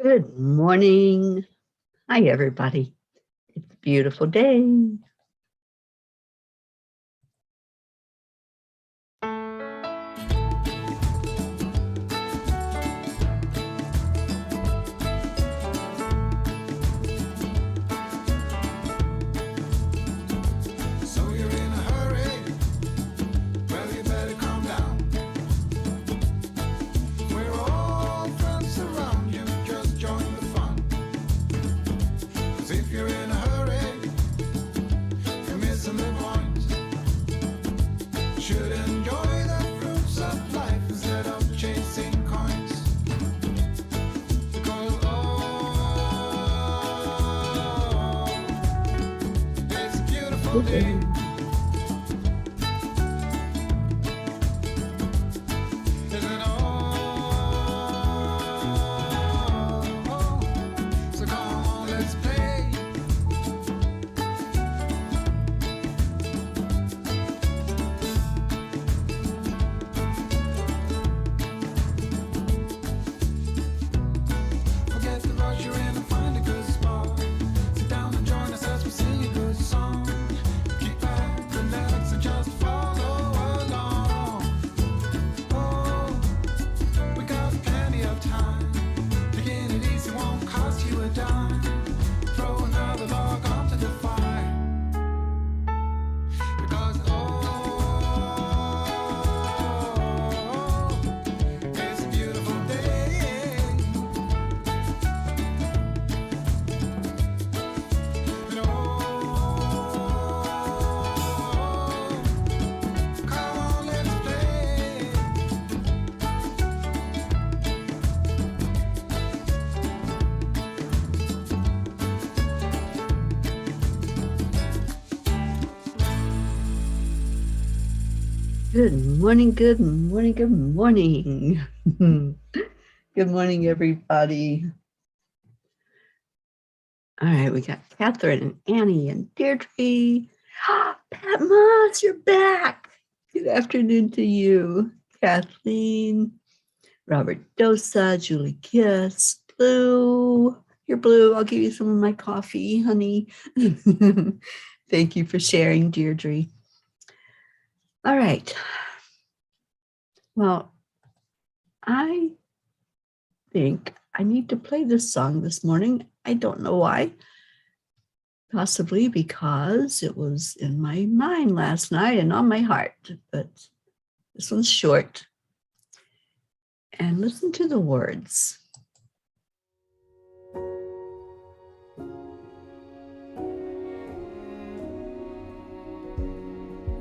Good morning. Hi, everybody. It's a beautiful day. So you're in a hurry? Well, you better calm down. We're all friends around you, just join the fun. 'Cause if you're in a hurry, you're missing the point. Should enjoy the fruits of life instead of chasing coins. Because it's a beautiful day. Isn't all? So come on, let's play. Forget the rush you're in and find a good spot. Sit down and join us as we sing a good song. Keep back, relax, and just follow along. Oh, we got plenty of time. Taking it easy won't cost you a dime. Throw another log onto the fire. Because it's a beautiful day. And come on, let's play. Good morning, good morning, good morning. Good morning, everybody. All right, we got Catherine and Annie and Deirdre. Pat Moss, you're back. Good afternoon to you. Kathleen, Robert Dosa, Julie Kiss, Blue. You're Blue. I'll give you some of my coffee, honey. Thank you for sharing, Deirdre. All right. Well, I think I need to play this song this morning. I don't know why. Possibly because it was in my mind last night and on my heart, but this one's short. And listen to the words.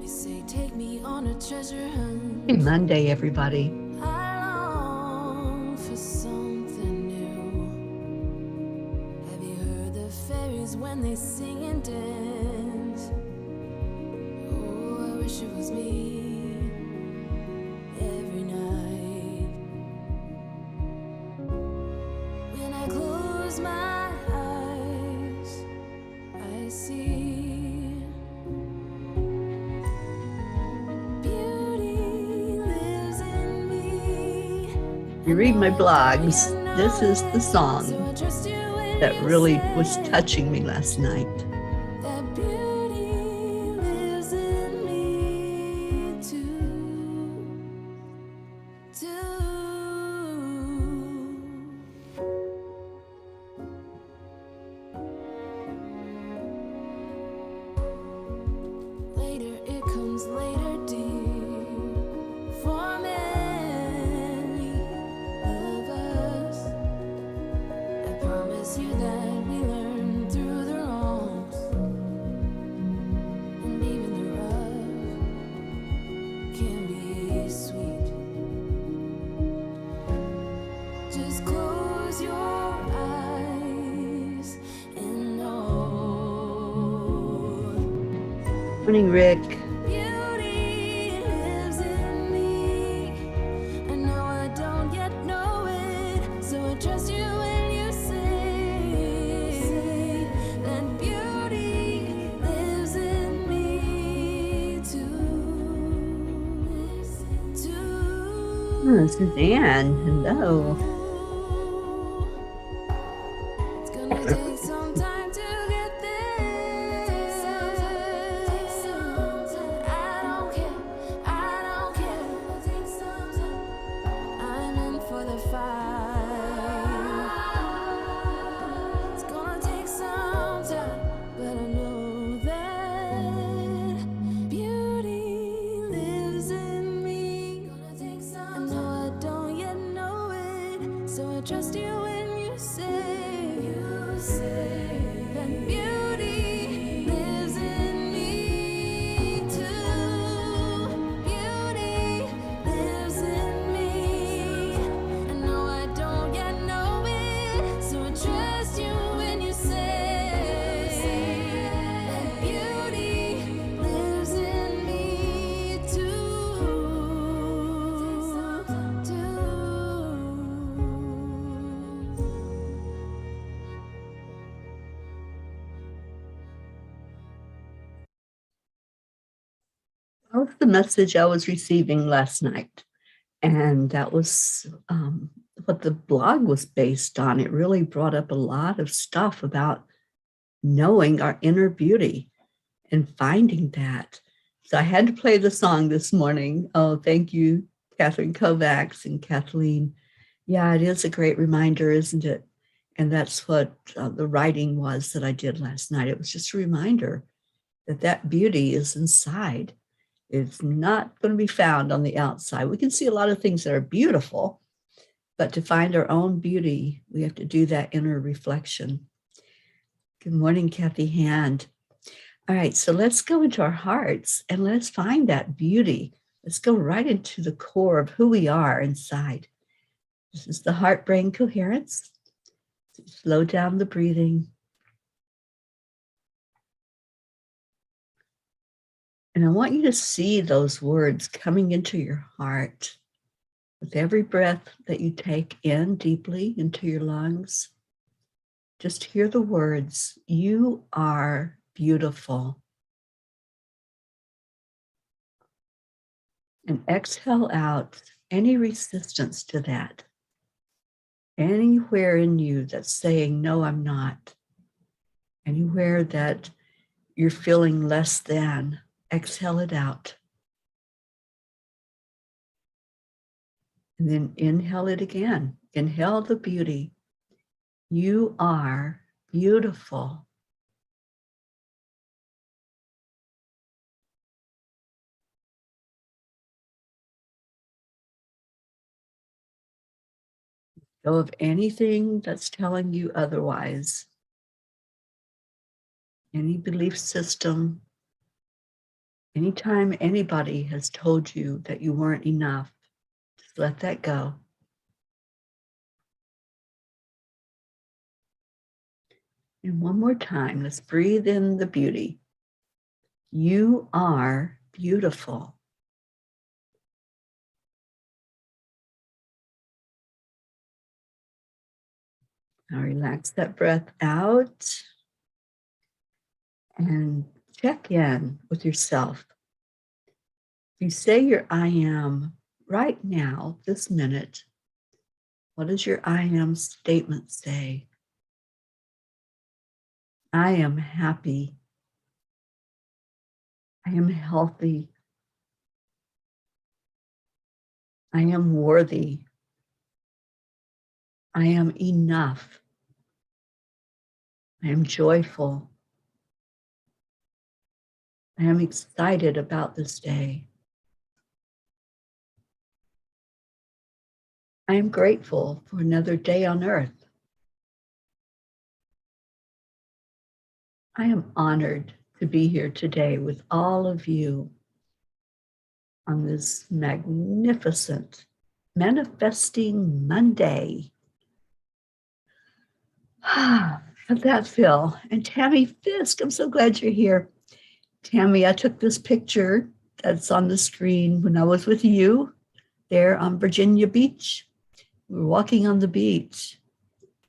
You say take me on a treasure hunt. Happy Monday, everybody. I long for something new. Have you heard the fairies when they sing and dance? Oh, I wish it was me every night. When I close my eyes, I see If you read my blogs, this is the song that really was touching me last night. That beauty lives in me too. Later it comes later, dear. For many of us, I promise you that we learn through the wrongs, and even the rough can be sweet. Just close your eyes and know. Morning, Rick. Beauty lives in me. I know I don't yet know it, so I trust you when you say that beauty lives in me too. Oh, Suzanne, hello. gonna take some time to get there. I don't care, I don't care. I'm in for the fight. It's gonna take some time, but I know that beauty lives in me. I know I don't yet know it, so I trust you when you say that beauty lives in me too. Beauty lives in me. I know I don't yet know it, so I trust you when you say that beauty lives in me too. That was the message I was receiving last night. And that was what the blog was based on. It really brought up a lot of stuff about knowing our inner beauty and finding that. So I had to play the song this morning. Oh, thank you, Catherine Kovacs and Kathleen. Yeah, it is a great reminder, isn't it? And that's what the writing was that I did last night. It was just a reminder that that beauty is inside. It's not going to be found on the outside. We can see a lot of things that are beautiful, but to find our own beauty, we have to do that inner reflection. Good morning, Kathy Hand. All right, so let's go into our hearts and let's find that beauty. Let's go right into the core of who we are inside. This is the heart-brain coherence. Slow down the breathing. And I want you to see those words coming into your heart with every breath that you take in deeply into your lungs. Just hear the words, you are beautiful. And exhale out any resistance to that. Anywhere in you that's saying, no, I'm not. Anywhere that you're feeling less than, exhale it out. And then inhale it again. Inhale the beauty. You are beautiful. Go of anything that's telling you otherwise. Any belief system. Anytime anybody has told you that you weren't enough, just let that go. And one more time, let's breathe in the beauty. You are beautiful. Now relax that breath out and check in with yourself. If you say your I am right now, this minute, what does your I am statement say? I am happy. I am healthy. I am worthy. I am enough. I am joyful. I am excited about this day. I am grateful for another day on earth. I am honored to be here today with all of you on this magnificent Manifesting Monday. How'd that feel? And Tammy Fisk, I'm so glad you're here. Tammy, I took this picture that's on the screen when I was with you there on Virginia Beach. We were walking on the beach,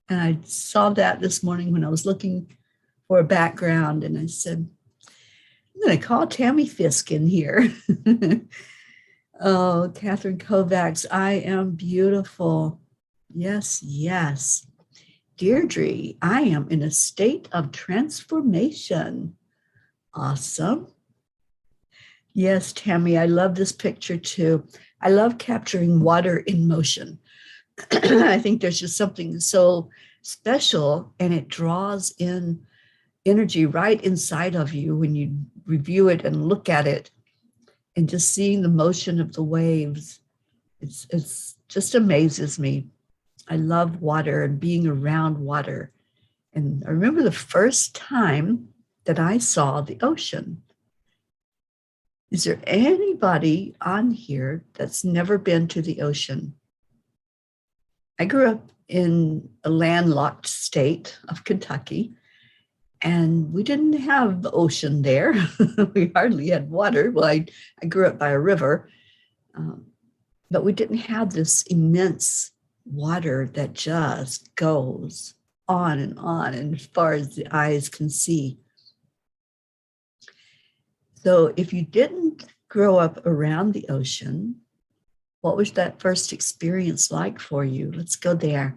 and I saw that this morning when I was looking for a background, and I said, I'm going to call Tammy Fisk in here. Oh, Catherine Kovacs, I am beautiful. Yes, yes. Deirdre, I am in a state of transformation. Awesome. Yes, Tammy, I love this picture too. I love capturing water in motion. I think there's just something so special, and it draws in energy right inside of you when you review it and look at it, and just seeing the motion of the waves. It's just amazes me. I love water and being around water. And I remember the first time that I saw the ocean. Is there anybody on here that's never been to the ocean? I grew up in a landlocked state of Kentucky, and we didn't have the ocean there. We hardly had water. Well, I grew up by a river, but we didn't have this immense water that just goes on and as far as the eyes can see. So if you didn't grow up around the ocean, what was that first experience like for you? Let's go there.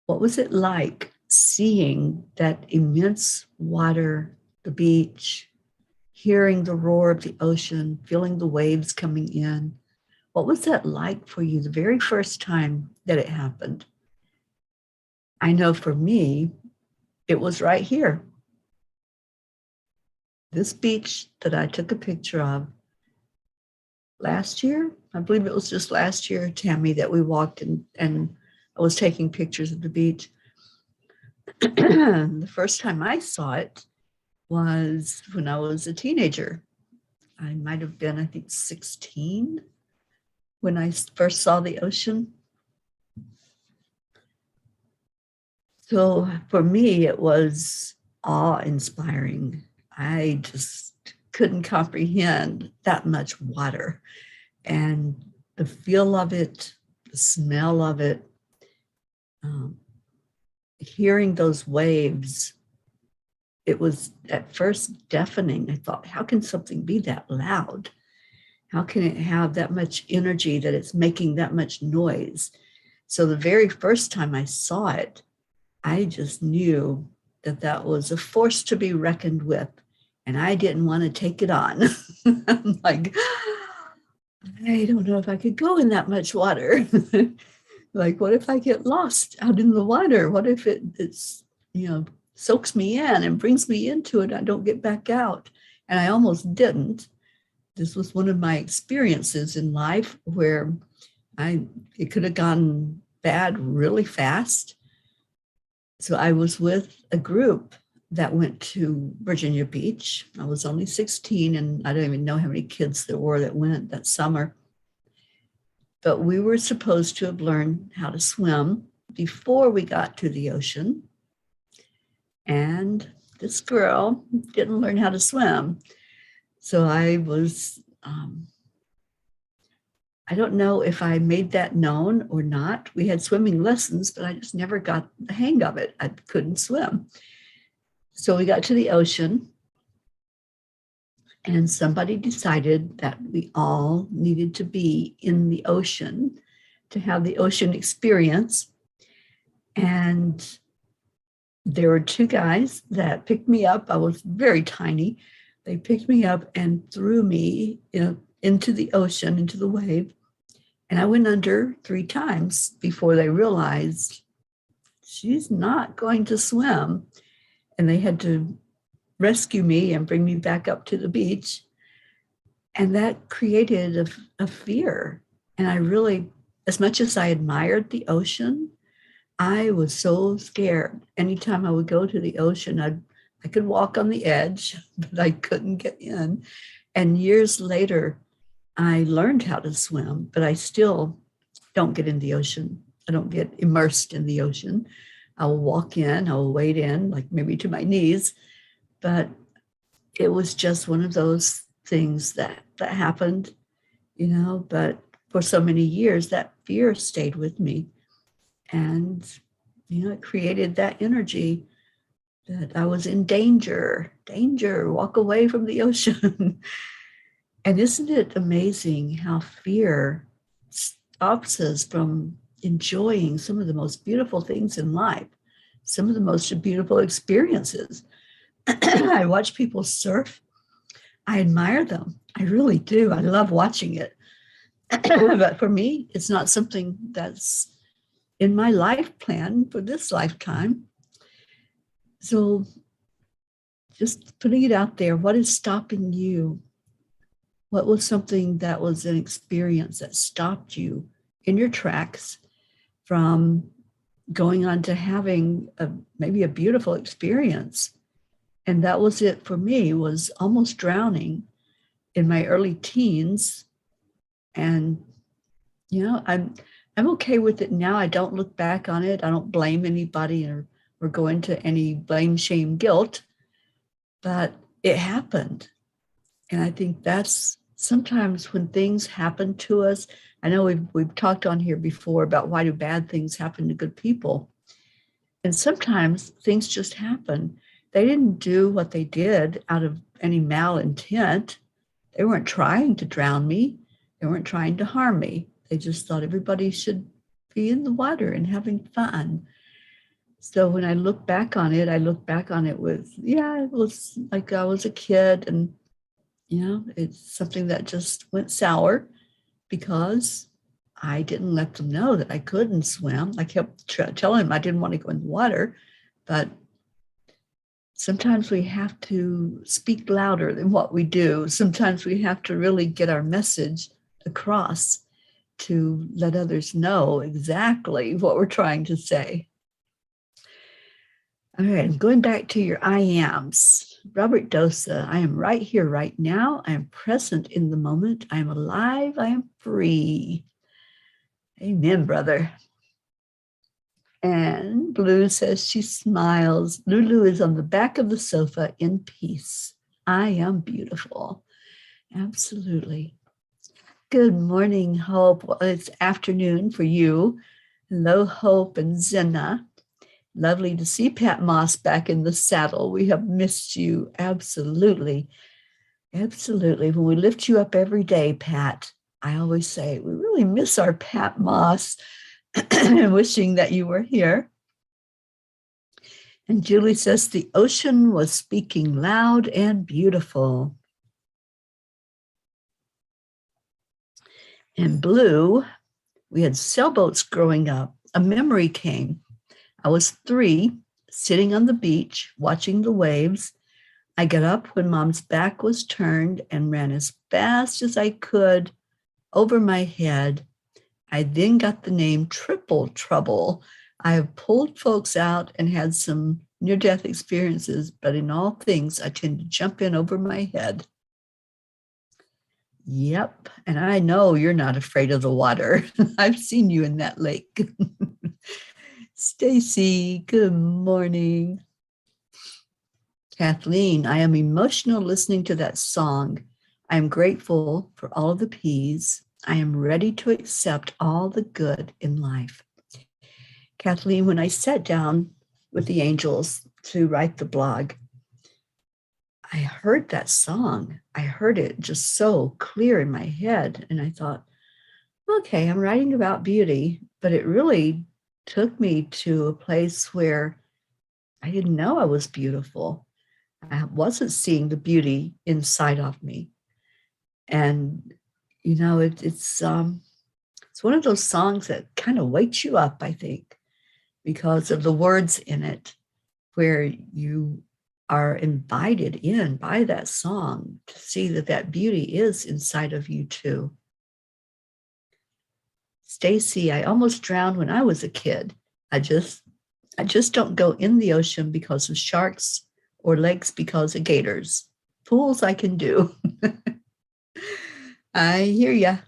What was it like seeing that immense water, the beach, hearing the roar of the ocean, feeling the waves coming in? What was that like for you the very first time that it happened? I know for me, it was right here. This beach that I took a picture of last year, I believe it was just last year, Tammy, that we walked in, and I was taking pictures of the beach. The first time I saw it was when I was a teenager. I might have been, I think, 16 when I first saw the ocean. So for me, it was awe-inspiring. I just couldn't comprehend that much water, and the feel of it, the smell of it, hearing those waves. It was at first deafening. I thought, how can something be that loud? How can it have that much energy that it's making that much noise? So the very first time I saw it, I just knew that that was a force to be reckoned with, and I didn't want to take it on. I'm like, I don't know if I could go in that much water. Like, what if I get lost out in the water? What if it's, soaks me in and brings me into it? I don't get back out. And I almost didn't. This was one of my experiences in life where it could have gone bad really fast. So I was with a group that went to Virginia Beach. I was only 16, and I don't even know how many kids there were that went that summer. But we were supposed to have learned how to swim before we got to the ocean. And this girl didn't learn how to swim. So I was, I don't know if I made that known or not. We had swimming lessons, but I just never got the hang of it. I couldn't swim. So we got to the ocean, and somebody decided that we all needed to be in the ocean to have the ocean experience. And there were two guys that picked me up. I was very tiny. They picked me up and threw me into the ocean, into the wave. And I went under 3 times before they realized she's not going to swim. And they had to rescue me and bring me back up to the beach. And that created a fear. And I really, as much as I admired the ocean, I was so scared. Anytime I would go to the ocean, I could walk on the edge, but I couldn't get in. And years later, I learned how to swim, but I still don't get in the ocean. I don't get immersed in the ocean. I will walk in, I will wade in, like maybe to my knees. But it was just one of those things that happened, but for so many years, that fear stayed with me. And, it created that energy that I was in danger, walk away from the ocean. And isn't it amazing how fear stops us from enjoying some of the most beautiful things in life, some of the most beautiful experiences. I watch people surf. I admire them. I really do. I love watching it. But for me, it's not something that's in my life plan for this lifetime. So just putting it out there, what is stopping you? What was something that was an experience that stopped you in your tracks from going on to having maybe a beautiful experience? And that was it for me, was almost drowning in my early teens. And, I'm okay with it now. I don't look back on it. I don't blame anybody or go into any blame, shame, guilt, but it happened. And I think that's sometimes when things happen to us. I know we've talked on here before about why do bad things happen to good people. And sometimes things just happen. They didn't do what they did out of any malintent. They weren't trying to drown me. They weren't trying to harm me. They just thought everybody should be in the water and having fun. So when I look back on it with, it was like I was a kid, and, it's something that just went sour because I didn't let them know that I couldn't swim. I kept telling them I didn't want to go in the water, but sometimes we have to speak louder than what we do. Sometimes we have to really get our message across to let others know exactly what we're trying to say. All right, going back to your I ams. Robert Dosa, I am right here, right now. I am present in the moment. I am alive. I am free. Amen, brother. And Blue says she smiles. Lulu is on the back of the sofa in peace. I am beautiful. Absolutely. Good morning, Hope. Well, it's afternoon for you. Hello, Hope and Zena. Lovely to see Pat Moss back in the saddle. We have missed you. Absolutely. Absolutely. When we lift you up every day, Pat, I always say we really miss our Pat Moss. Wishing that you were here. And Julie says the ocean was speaking loud and beautiful. And Blue, we had sailboats growing up. A memory came. I was 3, sitting on the beach, watching the waves. I got up when Mom's back was turned and ran as fast as I could over my head. I then got the name Triple Trouble. I have pulled folks out and had some near-death experiences, but in all things, I tend to jump in over my head. Yep, and I know you're not afraid of the water. I've seen you in that lake. Stacy, good morning. Kathleen, I am emotional listening to that song. I am grateful for all of the P's. I am ready to accept all the good in life. Kathleen, when I sat down with the angels to write the blog, I heard that song. I heard it just so clear in my head. And I thought, okay, I'm writing about beauty, but it really took me to a place where I didn't know I was beautiful. I wasn't seeing the beauty inside of me. And, it's one of those songs that kind of wakes you up, I think, because of the words in it, where you are invited in by that song to see that beauty is inside of you too. Stacy, I almost drowned when I was a kid. I just don't go in the ocean because of sharks or lakes because of gators. Pools I can do. I hear ya.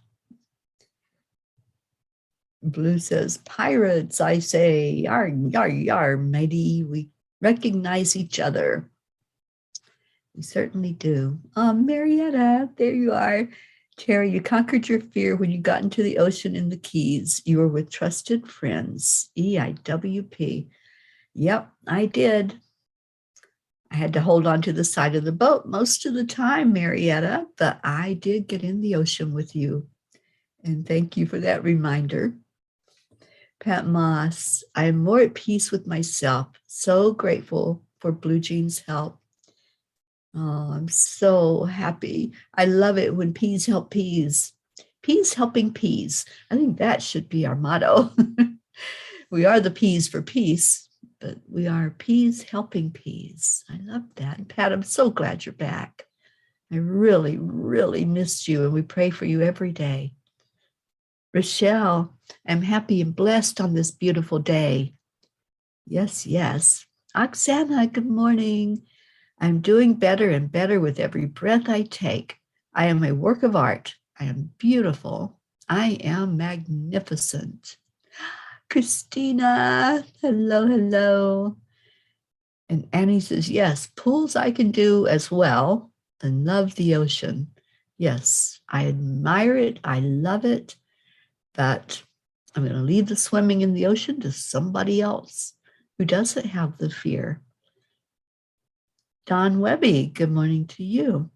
Blue says, pirates, I say, yar, yar, yar, matey. We recognize each other. We certainly do. Marietta, there you are. Teri, you conquered your fear when you got into the ocean in the Keys. You were with trusted friends. EIWP. Yep, I did. I had to hold on to the side of the boat most of the time, Marietta, but I did get in the ocean with you. And thank you for that reminder. Pat Moss, I am more at peace with myself. So grateful for Blue Jean's help. Oh, I'm so happy. I love it when peas help peas. Peas helping peas. I think that should be our motto. We are the peas for peace, but we are peas helping peas. I love that. And Pat, I'm so glad you're back. I really, really missed you, and we pray for you every day. Rochelle, I'm happy and blessed on this beautiful day. Yes, yes. Oksana, good morning. I'm doing better and better with every breath I take. I am a work of art. I am beautiful. I am magnificent. Christina, hello, hello. And Annie says, yes, pools I can do as well and love the ocean. Yes, I admire it. I love it. But I'm going to leave the swimming in the ocean to somebody else who doesn't have the fear. Don Webby, good morning to you.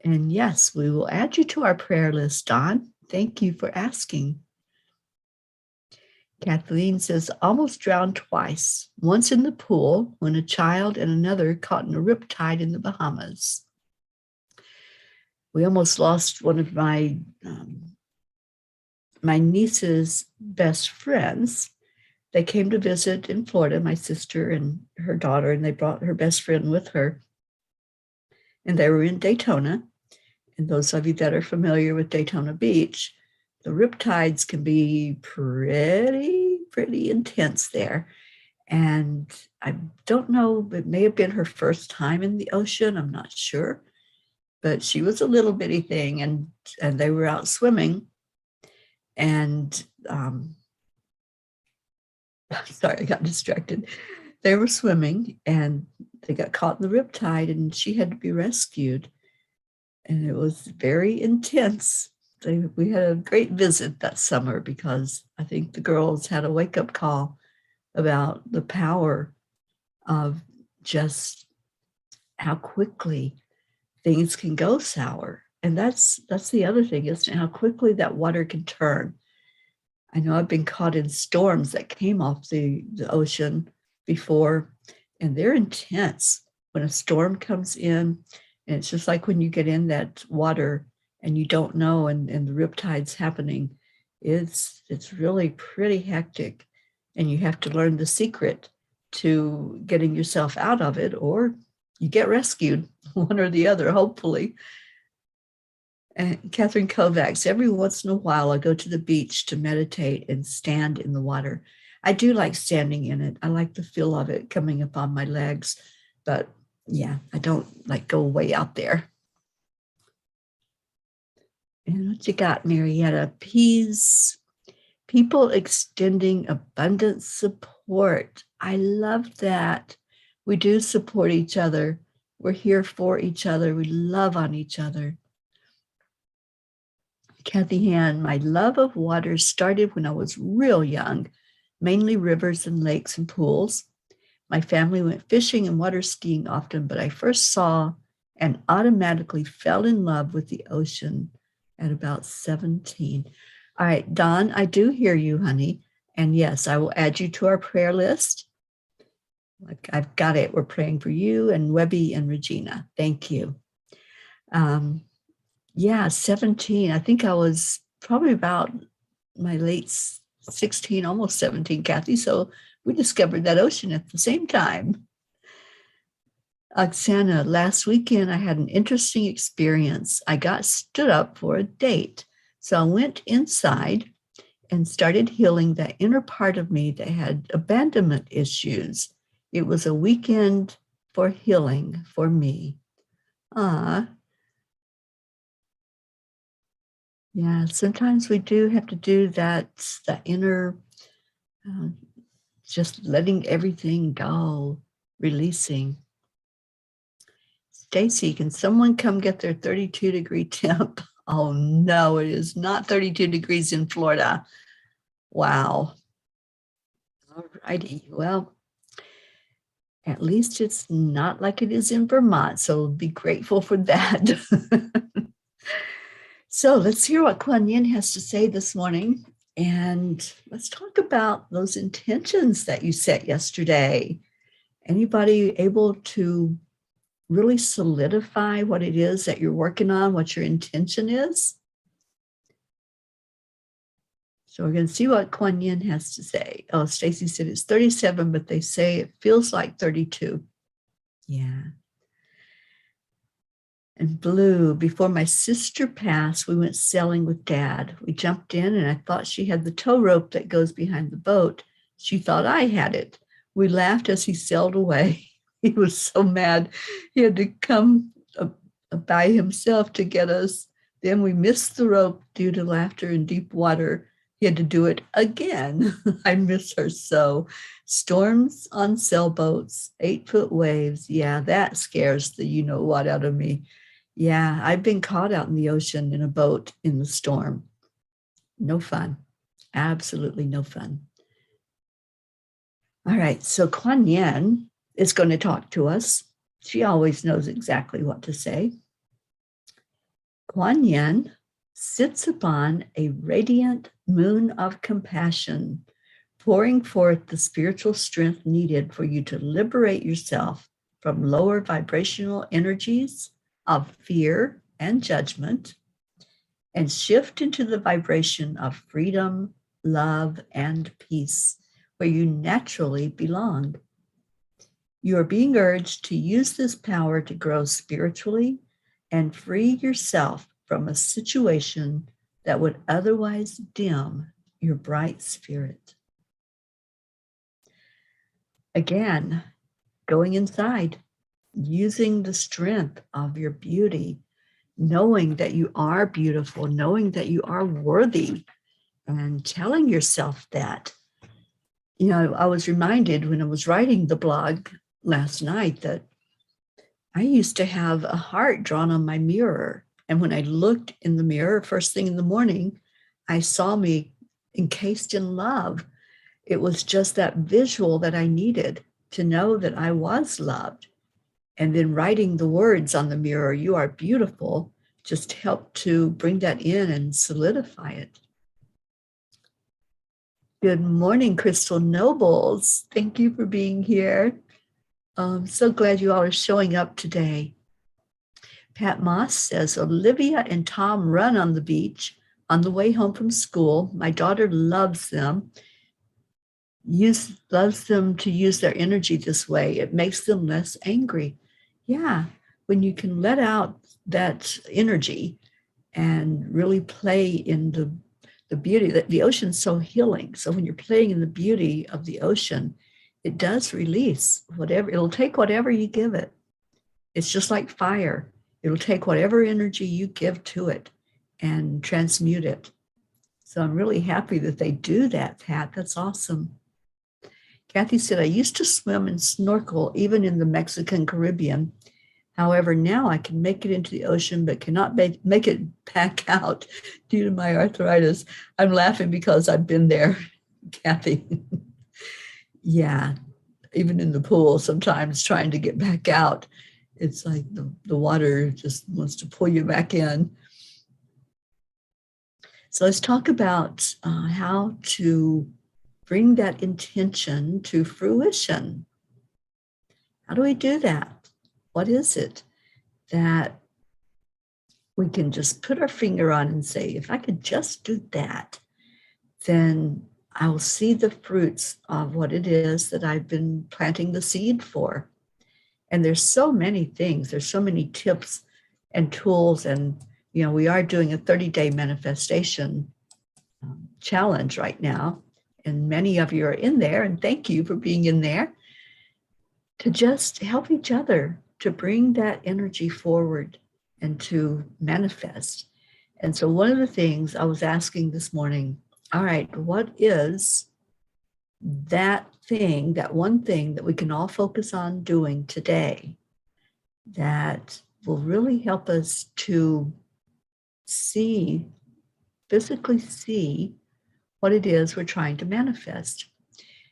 And yes, we will add you to our prayer list, Don. Thank you for asking. Kathleen says, almost drowned twice, once in the pool when a child and another caught in a riptide in the Bahamas. We almost lost one of my niece's best friends. They came to visit in Florida, my sister and her daughter, and they brought her best friend with her. And they were in Daytona. And those of you that are familiar with Daytona Beach, the riptides can be pretty intense there. And I don't know, it may have been her first time in the ocean. I'm not sure. But she was a little bitty thing, and they were out swimming. And sorry, I got distracted. They were swimming and they got caught in the riptide, and she had to be rescued. And it was very intense. We had a great visit that summer because I think the girls had a wake-up call about the power of just how quickly things can go sour. And that's the other thing, isn't it? How quickly that water can turn. I know I've been caught in storms that came off the ocean before, and they're intense. When a storm comes in, and it's just like when you get in that water and you don't know, and the riptide's happening, it's really pretty hectic. And you have to learn the secret to getting yourself out of it, or you get rescued, one or the other, hopefully. And Catherine Kovacs, every once in a while, I go to the beach to meditate and stand in the water. I do like standing in it. I like the feel of it coming up on my legs. But yeah, I don't like go way out there. And what you got, Marietta? Peace. People extending abundant support. I love that. We do support each other. We're here for each other. We love on each other. Kathy Han, my love of water started when I was real young, mainly rivers and lakes and pools. My family went fishing and water skiing often, but I first saw and automatically fell in love with the ocean at about 17. All right, Don, I do hear you, honey. And yes, I will add you to our prayer list. I've got it. We're praying for you and Webby and Regina. Thank you. Yeah, 17. I think I was probably about my late 16, almost 17, Kathy. So we discovered that ocean at the same time. Oksana, last weekend I had an interesting experience. I got stood up for a date. So I went inside and started healing that inner part of me that had abandonment issues. It was a weekend for healing for me. Yeah, sometimes we do have to do that inner, just letting everything go, releasing. Stacy, can someone come get their 32-degree temp? Oh, no, it is not 32 degrees in Florida. Wow. All righty. Well, at least it's not like it is in Vermont, so be grateful for that. So let's hear what Kuan Yin has to say this morning. And let's talk about those intentions that you set yesterday. Anybody able to really solidify what it is that you're working on, what your intention is? So we're going to see what Kuan Yin has to say. Oh, Stacy said it's 37, but they say it feels like 32. Yeah. And Blue, before my sister passed, we went sailing with Dad. We jumped in and I thought she had the tow rope that goes behind the boat. She thought I had it. We laughed as he sailed away. He was so mad. He had to come by himself to get us. Then we missed the rope due to laughter in deep water. He had to do it again. I miss her so. Storms on sailboats, 8-foot waves. Yeah, that scares the you know what out of me. Yeah, I've been caught out in the ocean in a boat in the storm. No fun. Absolutely no fun. All right, so Kuan Yin is going to talk to us. She always knows exactly what to say. Kuan Yin sits upon a radiant moon of compassion, pouring forth the spiritual strength needed for you to liberate yourself from lower vibrational energies of fear and judgment and shift into the vibration of freedom, love, and peace, where you naturally belong. You are being urged to use this power to grow spiritually and free yourself from a situation that would otherwise dim your bright spirit. Again, going inside, using the strength of your beauty, knowing that you are beautiful, knowing that you are worthy, and telling yourself that. You know, I was reminded when I was writing the blog last night that I used to have a heart drawn on my mirror. And when I looked in the mirror first thing in the morning, I saw me encased in love. It was just that visual that I needed to know that I was loved. And then writing the words on the mirror, "You are beautiful," just helped to bring that in and solidify it. Good morning, Crystal Nobles. Thank you for being here. I'm so glad you all are showing up today. Pat Moss says, Olivia and Tom run on the beach on the way home from school. My daughter loves them. Loves them to use their energy this way. It makes them less angry. Yeah, when you can let out that energy and really play in the beauty, that the ocean's so healing. So when you're playing in the beauty of the ocean, it does release whatever, it'll take whatever you give it. It's just like fire. It'll take whatever energy you give to it and transmute it. So I'm really happy that they do that, Pat. That's awesome. Kathy said, I used to swim and snorkel even in the Mexican Caribbean. However, now I can make it into the ocean, but cannot make it back out due to my arthritis. I'm laughing because I've been there, Kathy. Yeah, even in the pool, sometimes trying to get back out, it's like the water just wants to pull you back in. So let's talk about how to bring that intention to fruition. How do we do that? What is it that we can just put our finger on and say, if I could just do that, then I will see the fruits of what it is that I've been planting the seed for. And there's so many things, there's so many tips and tools. And, you know, we are doing a 30-day manifestation challenge right now. And many of you are in there, and thank you for being in there, to just help each other to bring that energy forward and to manifest. And so one of the things I was asking this morning, all right, what is that thing, that one thing that we can all focus on doing today that will really help us to see, physically see what it is we're trying to manifest?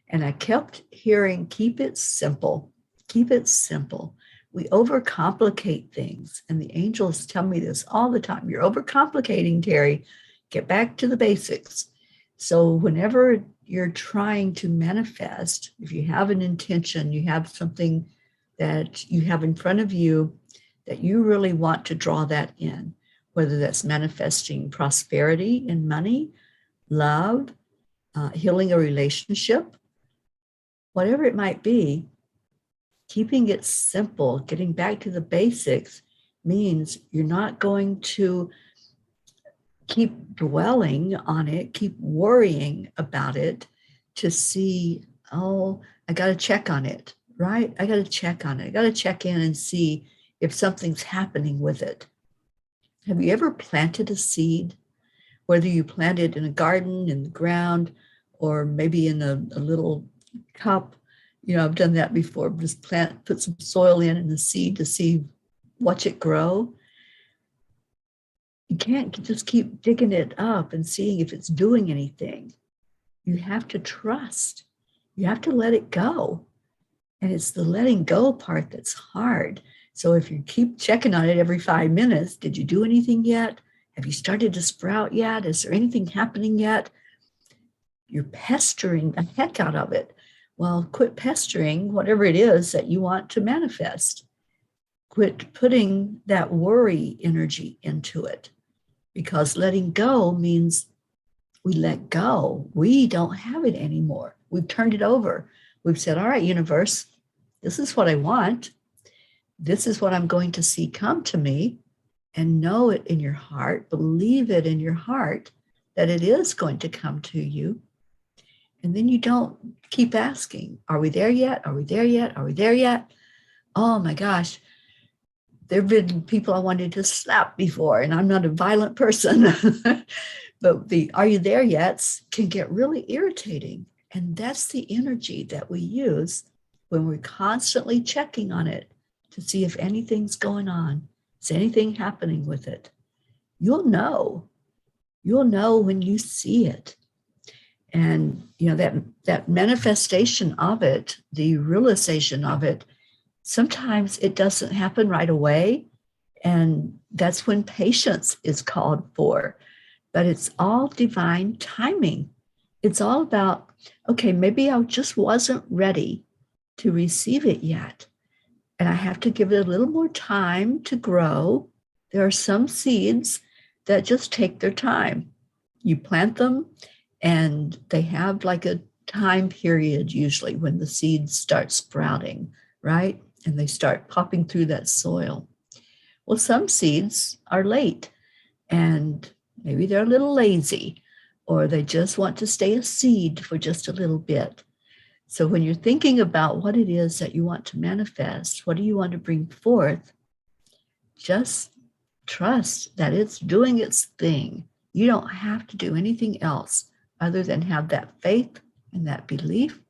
And I kept hearing, keep it simple, keep it simple. We overcomplicate things. And the angels tell me this all the time. You're overcomplicating, Teri. Get back to the basics. So whenever you're trying to manifest, if you have an intention, you have something that you have in front of you that you really want to draw that in, whether that's manifesting prosperity and money, love, healing a relationship, whatever it might be, keeping it simple, getting back to the basics means you're not going to keep dwelling on it, keep worrying about it to see, oh, I got to check on it, right? I got to check on it. I got to check in and see if something's happening with it. Have you ever planted a seed? Whether you plant it in a garden, in the ground, or maybe in a little cup. You know, I've done that before. Just put some soil in and the seed to see watch it grow. You can't just keep digging it up and seeing if it's doing anything. You have to trust. You have to let it go. And it's the letting go part that's hard. So if you keep checking on it every 5 minutes, did you do anything yet? Have you started to sprout yet? Is there anything happening yet? You're pestering the heck out of it. Well, quit pestering whatever it is that you want to manifest. Quit putting that worry energy into it, because letting go means we let go. We don't have it anymore. We've turned it over. We've said, all right, universe, this is what I want. This is what I'm going to see come to me. And know it in your heart, believe it in your heart that it is going to come to you. And then you don't keep asking, are we there yet? Are we there yet? Are we there yet? Oh my gosh, there have been people I wanted to slap before, and I'm not a violent person, but the are you there yet can get really irritating. And that's the energy that we use when we're constantly checking on it to see if anything's going on. Is anything happening with it? You'll know. You'll know when you see it. And you know that manifestation of it, the realization of it, sometimes it doesn't happen right away. And that's when patience is called for. But it's all divine timing. It's all about, okay, maybe I just wasn't ready to receive it yet. And I have to give it a little more time to grow. There are some seeds that just take their time. You plant them and they have like a time period usually when the seeds start sprouting, right? And they start popping through that soil. Well, some seeds are late and maybe they're a little lazy, or they just want to stay a seed for just a little bit. So when you're thinking about what it is that you want to manifest, what do you want to bring forth, just trust that it's doing its thing. You don't have to do anything else other than have that faith and that belief,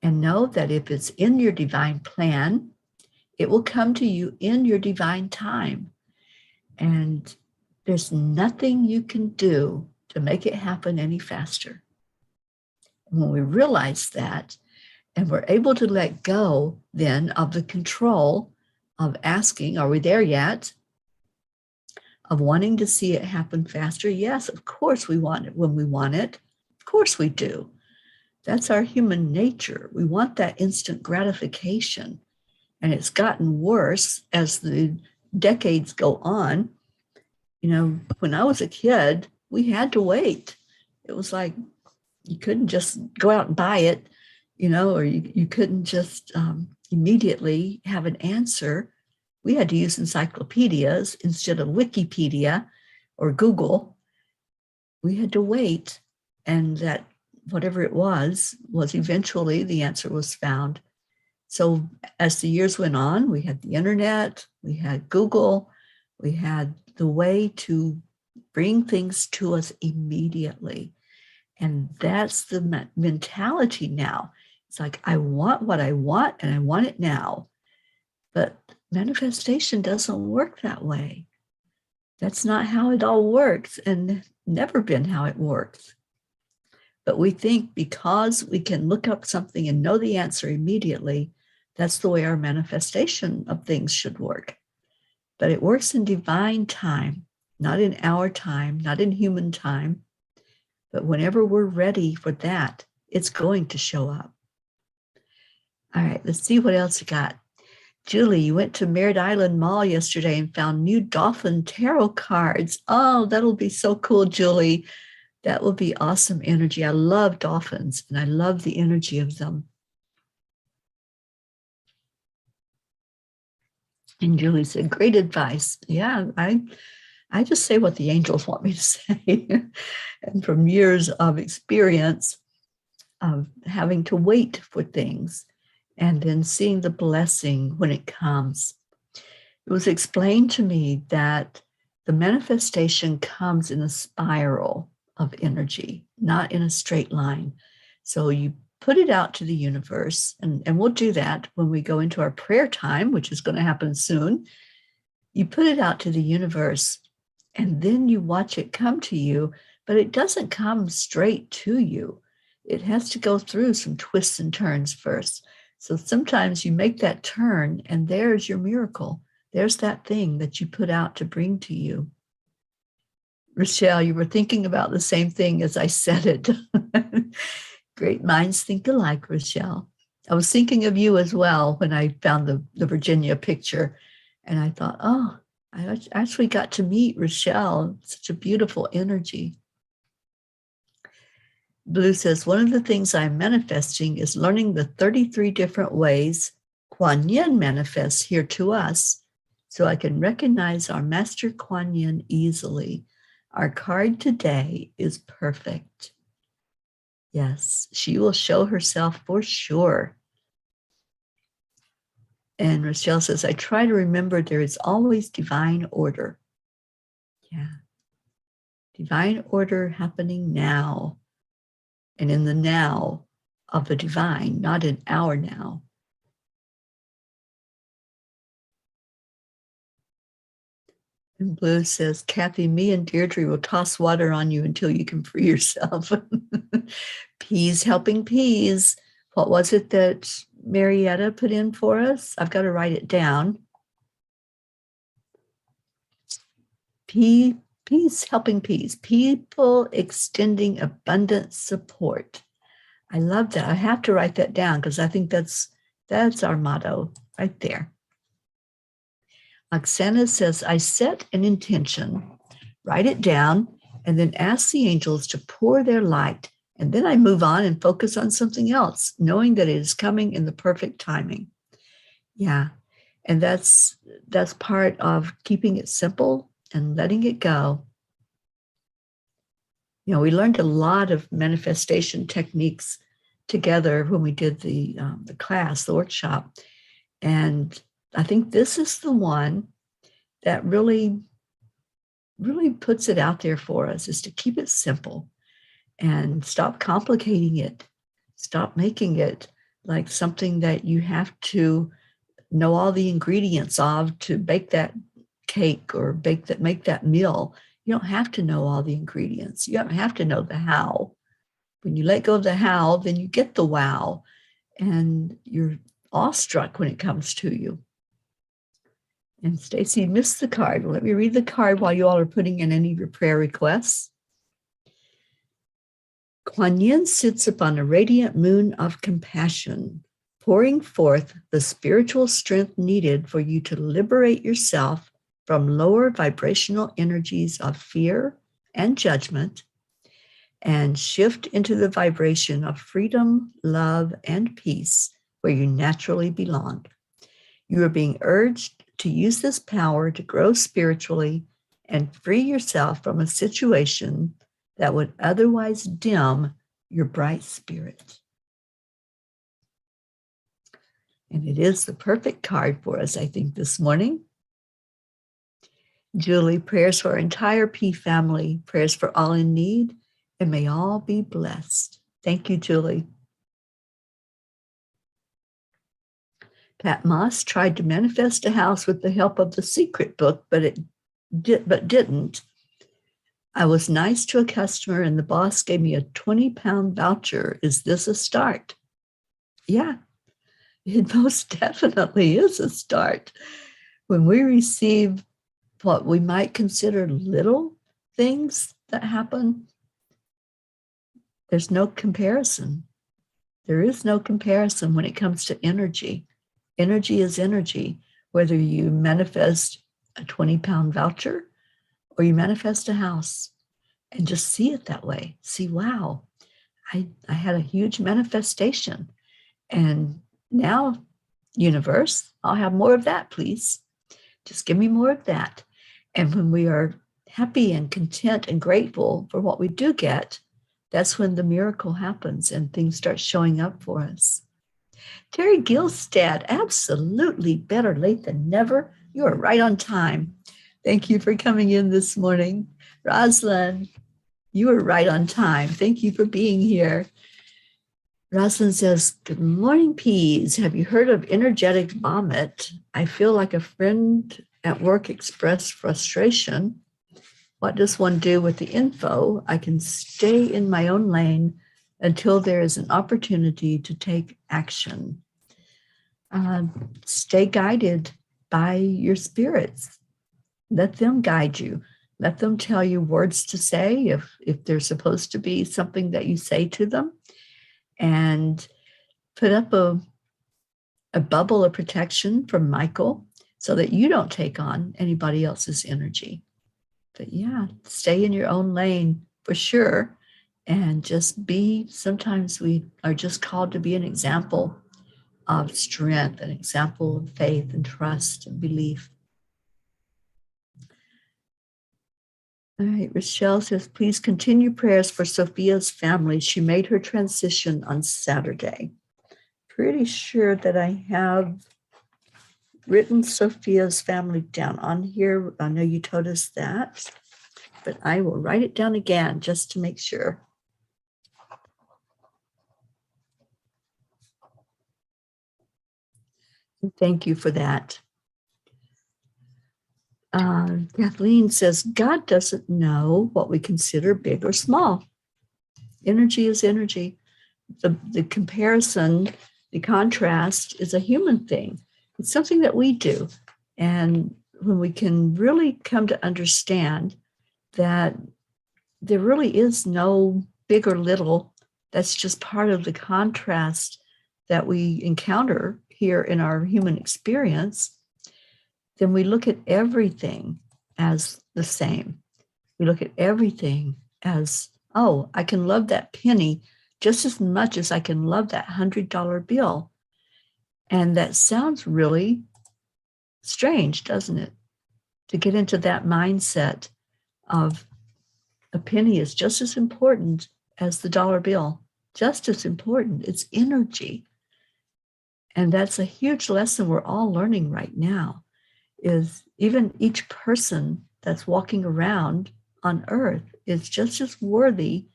and know that if it's in your divine plan, it will come to you in your divine time. And there's nothing you can do to make it happen any faster. When we realize that, and we're able to let go then of the control of asking, are we there yet? Of wanting to see it happen faster. Yes, of course we want it when we want it. Of course we do. That's our human nature. We want that instant gratification. And it's gotten worse as the decades go on. You know, when I was a kid, we had to wait. It was like, you couldn't just go out and buy it, you know, or you couldn't just immediately have an answer. We had to use encyclopedias instead of Wikipedia or Google. We had to wait, and that whatever it was eventually the answer was found. So as the years went on, we had the internet, we had Google, we had the way to bring things to us immediately. And that's the mentality now. It's like, I want what I want and I want it now. But manifestation doesn't work that way. That's not how it all works, and never been how it works. But we think because we can look up something and know the answer immediately, that's the way our manifestation of things should work. But it works in divine time, not in our time, not in human time. But whenever we're ready for that, it's going to show up. All right, let's see what else you got. Julie, you went to Merritt Island Mall yesterday and found new dolphin tarot cards. Oh, that'll be so cool, Julie. That will be awesome energy. I love dolphins and I love the energy of them. And Julie said, great advice. Yeah, I just say what the angels want me to say. And from years of experience of having to wait for things and then seeing the blessing when it comes. It was explained to me that the manifestation comes in a spiral of energy, not in a straight line. So you put it out to the universe, and we'll do that when we go into our prayer time, which is going to happen soon. You put it out to the universe, and then you watch it come to you, but it doesn't come straight to you. It has to go through some twists and turns first. So sometimes you make that turn, and there's your miracle. There's that thing that you put out to bring to you. Rochelle, you were thinking about the same thing as I said it. Great minds think alike, Rochelle. I was thinking of you as well when I found the Virginia picture. And I thought, oh, I actually got to meet Rochelle. Such a beautiful energy. Blue says, one of the things I'm manifesting is learning the 33 different ways Kuan Yin manifests here to us, so I can recognize our Master Kuan Yin easily. Our card today is perfect. Yes, she will show herself for sure. And Rochelle says, I try to remember there is always divine order. Yeah. Divine order happening now. And in the now of the divine, not in our now. And Blue says, Kathy, me and Deirdre will toss water on you until you can free yourself. Peas helping peas. What was it that Marietta put in for us? I've got to write it down. Peas helping peas. People extending abundant support. I love that. I have to write that down because I think that's our motto right there. Oksana says, I set an intention, write it down, and then ask the angels to pour their light. And then I move on and focus on something else, knowing that it is coming in the perfect timing. Yeah. And that's part of keeping it simple and letting it go. You know, we learned a lot of manifestation techniques together when we did the class, the workshop. And I think this is the one that really, really puts it out there for us, is to keep it simple and stop complicating it. Stop making it like something that you have to know all the ingredients of to bake that cake or make that meal. You don't have to know all the ingredients. You don't have to know the how. When you let go of the how, then you get the wow. And you're awestruck when it comes to you. And Stacy missed the card. Let me read the card while you all are putting in any of your prayer requests. Kuan Yin sits upon a radiant moon of compassion, pouring forth the spiritual strength needed for you to liberate yourself from lower vibrational energies of fear and judgment and shift into the vibration of freedom, love, and peace where you naturally belong. You are being urged to use this power to grow spiritually and free yourself from a situation that would otherwise dim your bright spirit. And it is the perfect card for us, I think, this morning. Julie, prayers for our entire P family, prayers for all in need, and may all be blessed. Thank you, Julie. Pat Moss tried to manifest a house with the help of the secret book, but didn't. I was nice to a customer and the boss gave me a 20-pound voucher. Is this a start? Yeah, it most definitely is a start. When we receive what we might consider little things that happen, There's no comparison. There is no comparison when it comes to energy. Energy is energy, whether you manifest a 20-pound voucher or you manifest a house, and just see it that way. See, wow, I had a huge manifestation. And now, universe, I'll have more of that, please. Just give me more of that. And when we are happy and content and grateful for what we do get, that's when the miracle happens and things start showing up for us. Terry Gilstad, absolutely better late than never. You are right on time. Thank you for coming in this morning. Rosalind, you are right on time. Thank you for being here. Rosalind says, good morning, peas. Have you heard of energetic vomit? I feel like a friend at work expressed frustration. What does one do with the info? I can stay in my own lane until there is an opportunity to take action. Stay guided by your spirits. Let them guide you. Let them tell you words to say if there's supposed to be something that you say to them. And put up a bubble of protection from Michael so that you don't take on anybody else's energy. But yeah, stay in your own lane for sure. And just be, sometimes we are just called to be an example of strength, an example of faith and trust and belief. All right, Rochelle says, please continue prayers for Sophia's family. She made her transition on Saturday. Pretty sure that I have written Sophia's family down on here. I know you told us that, but I will write it down again just to make sure. Thank you for that. Kathleen says, God doesn't know what we consider big or small. Energy is energy. The comparison, the contrast is a human thing. It's something that we do. And when we can really come to understand that there really is no big or little, that's just part of the contrast that we encounter here in our human experience, then we look at everything as the same. We look at everything as, oh, I can love that penny just as much as I can love that $100 bill. And that sounds really strange, doesn't it? To get into that mindset of a penny is just as important as the dollar bill, just as important. It's energy. And that's a huge lesson we're all learning right now, is even each person that's walking around on earth is just as worthy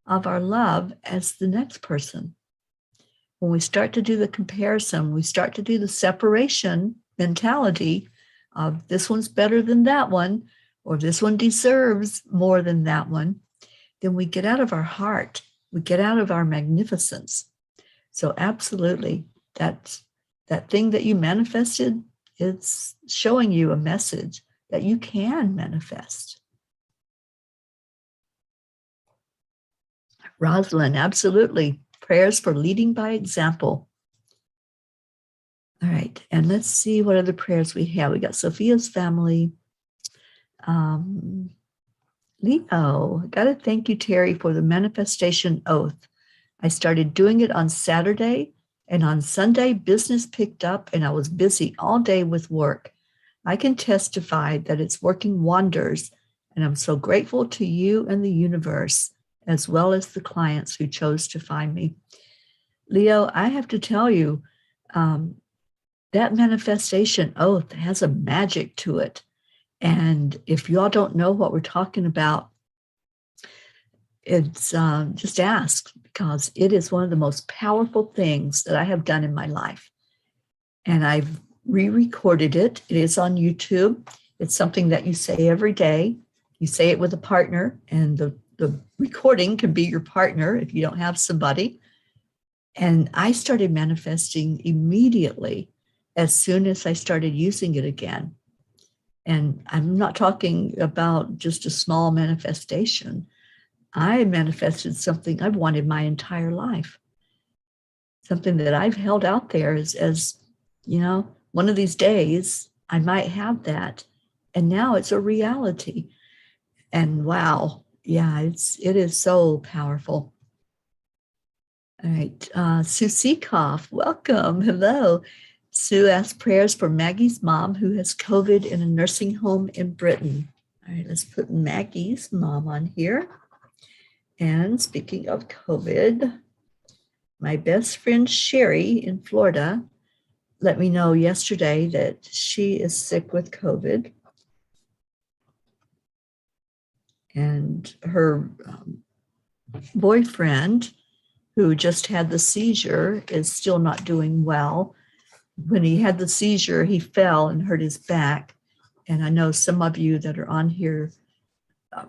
of our love as the next person. When we start to do the comparison, we start to do the separation mentality of this one's better than that one, or this one deserves more than that one, then we get out of our heart. We get out of our magnificence. So absolutely, that thing that you manifested, it's showing you a message that you can manifest. Rosalind, absolutely. Prayers for leading by example. All right, and let's see what other prayers we have. We got Sophia's family. Leo, got to thank you, Teri, for the manifestation oath. I started doing it on Saturday, and on Sunday, business picked up, and I was busy all day with work. I can testify that it's working wonders, and I'm so grateful to you and the universe, as well as the clients who chose to find me. Leo, I have to tell you, that manifestation oath has a magic to it. And if you all don't know what we're talking about, it's just ask, because it is one of the most powerful things that I have done in my life. And I've re-recorded it. It is on YouTube. It's something that you say every day. You say it with a partner, and the recording can be your partner if you don't have somebody. And I started manifesting immediately as soon as I started using it again. And I'm not talking about just a small manifestation. I manifested something I've wanted my entire life. Something that I've held out there as one of these days I might have that. And now it's a reality. And wow, yeah, it is so powerful. All right, Sue Seekoff, welcome. Hello. Sue asked prayers for Maggie's mom who has COVID in a nursing home in Britain. All right, let's put Maggie's mom on here. And speaking of COVID, my best friend Sherry in Florida let me know yesterday that she is sick with COVID. And her boyfriend, who just had the seizure, is still not doing well. When he had the seizure, he fell and hurt his back. And I know some of you that are on here,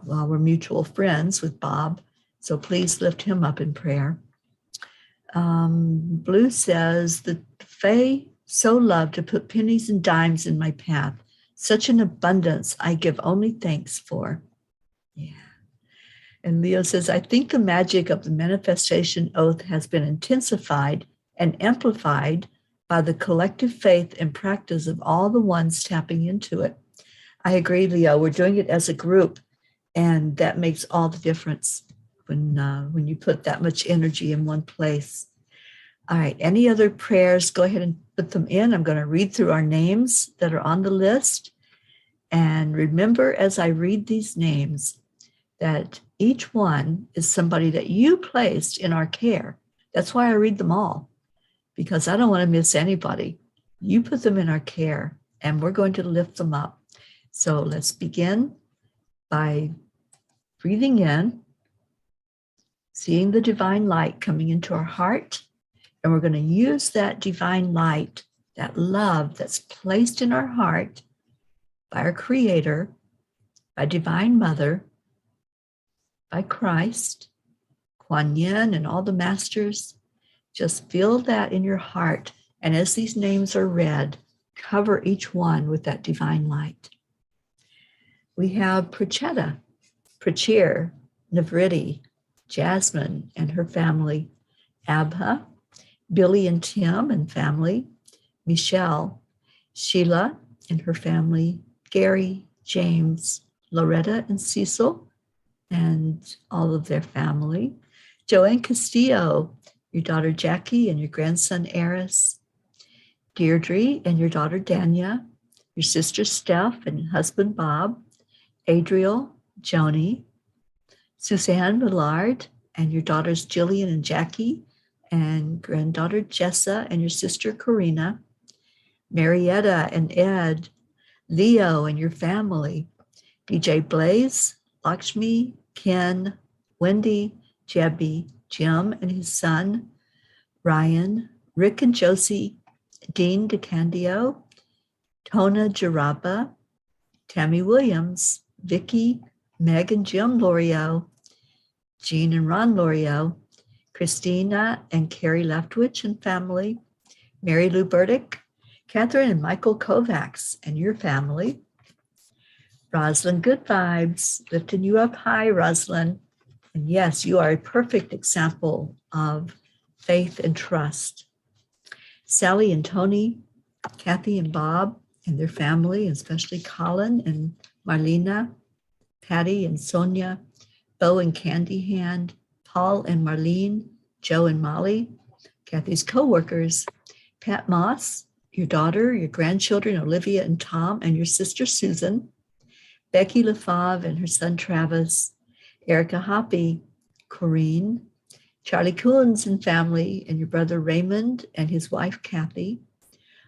we're mutual friends with Bob. So please lift him up in prayer. Blue says, the Fae so love to put pennies and dimes in my path. Such an abundance I give only thanks for. Yeah. And Leo says, I think the magic of the manifestation oath has been intensified and amplified by the collective faith and practice of all the ones tapping into it. I agree, Leo. We're doing it as a group, and that makes all the difference when you put that much energy in one place. All right, any other prayers, go ahead and put them in. I'm going to read through our names that are on the list. And remember, as I read these names, that each one is somebody that you placed in our care. That's why I read them all, because I don't want to miss anybody. You put them in our care, and we're going to lift them up. So let's begin by breathing in, seeing the divine light coming into our heart, and we're going to use that divine light, that love that's placed in our heart by our Creator, by Divine Mother, by Christ, Kuan Yin, and all the masters. Just feel that in your heart. And as these names are read, cover each one with that divine light. We have Pracheta, Prachir, Navriti, Jasmine and her family, Abha, Billy and Tim and family, Michelle, Sheila and her family, Gary, James, Loretta and Cecil, and all of their family, Joanne Castillo, your daughter Jackie and your grandson Eris, Deirdre and your daughter Dania, your sister Steph and husband Bob, Adriel, Joni, Suzanne Millard and your daughters Jillian and Jackie, and granddaughter Jessa and your sister Karina, Marietta and Ed, Leo and your family, DJ Blaze, Lakshmi, Ken, Wendy, Jebby, Jim and his son, Ryan, Rick and Josie, Dean DeCandio, Tona Jaraba, Tammy Williams, Vicky, Meg and Jim Lorio, Jean and Ron Lorio, Christina and Carrie Leftwich and family, Mary Lou Burdick, Catherine and Michael Kovacs and your family, Rosalind Good Vibes, lifting you up high, Rosalind. And yes, you are a perfect example of faith and trust. Sally and Tony, Kathy and Bob and their family, especially Colin and Marlena, Patty and Sonia, Bo and Candy Hand, Paul and Marlene, Joe and Molly, Kathy's co-workers, Pat Moss, your daughter, your grandchildren, Olivia and Tom, and your sister Susan, Becky LaFave and her son Travis, Erica Hoppy, Corrine, Charlie Coons and family, and your brother Raymond and his wife Kathy,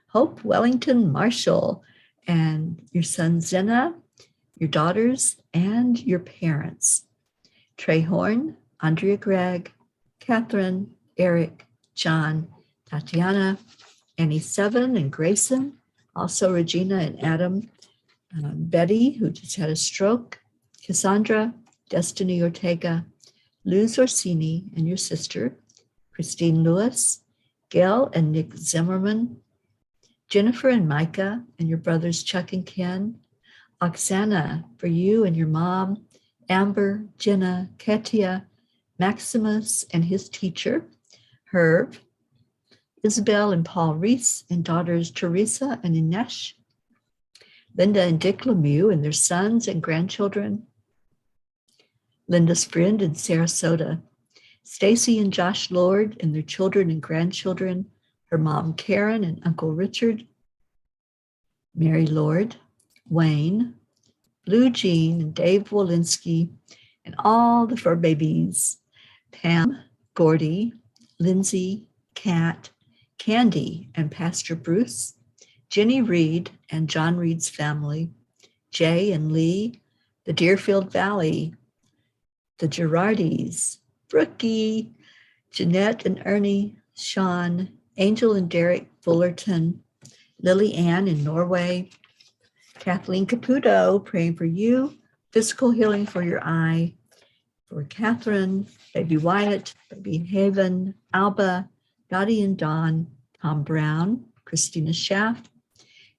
Hope Wellington Marshall, and your son Zena, your daughters, and your parents, Trey Horn, Andrea Gregg, Catherine, Eric, John, Tatiana, Annie Seven and Grayson, also Regina and Adam, Betty, who just had a stroke, Cassandra, Destiny Ortega, Luz Orsini and your sister, Christine Lewis, Gail and Nick Zimmerman, Jennifer and Micah and your brothers Chuck and Ken, Oksana for you and your mom, Amber, Jenna, Katia, Maximus and his teacher, Herb, Isabel and Paul Reese, and daughters Teresa and Inesh, Linda and Dick Lemieux and their sons and grandchildren, Linda's friend in Sarasota, Stacy and Josh Lord and their children and grandchildren, her mom Karen and Uncle Richard, Mary Lord, Wayne, Blue Jean and Dave Walensky, and all the fur babies, Pam, Gordy, Lindsay, Kat, Candy, and Pastor Bruce, Jenny Reed and John Reed's family, Jay and Lee, the Deerfield Valley, the Girardis, Brookie, Jeanette and Ernie, Sean, Angel and Derek Fullerton, Lily Ann in Norway, Kathleen Caputo, praying for you, physical healing for your eye, for Catherine, baby Wyatt, baby Haven, Alba, Dottie and Dawn, Tom Brown, Christina Schaff,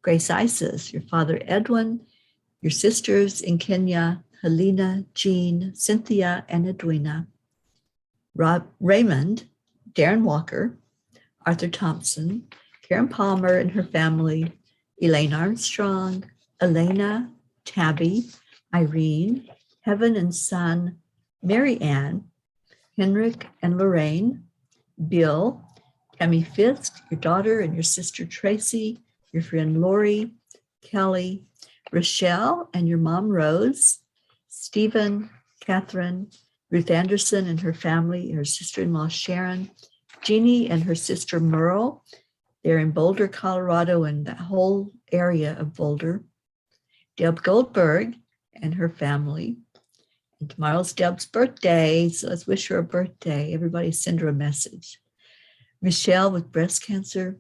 Grace Isis, your father Edwin, your sisters in Kenya, Helena, Jean, Cynthia, and Edwina, Raymond, Darren Walker, Arthur Thompson, Karen Palmer and her family, Elaine Armstrong, Elena, Tabby, Irene, Heaven and Son, Mary Ann, Henrik and Lorraine, Bill, Tammy Fisk, your daughter and your sister Tracy, your friend Lori, Kelly, Rochelle and your mom Rose, Stephen, Catherine, Ruth Anderson and her family, her sister-in-law Sharon, Jeannie and her sister Merle. They're in Boulder, Colorado, and that whole area of Boulder. Deb Goldberg and her family. And tomorrow's Deb's birthday, so let's wish her a birthday. Everybody send her a message. Michelle with breast cancer.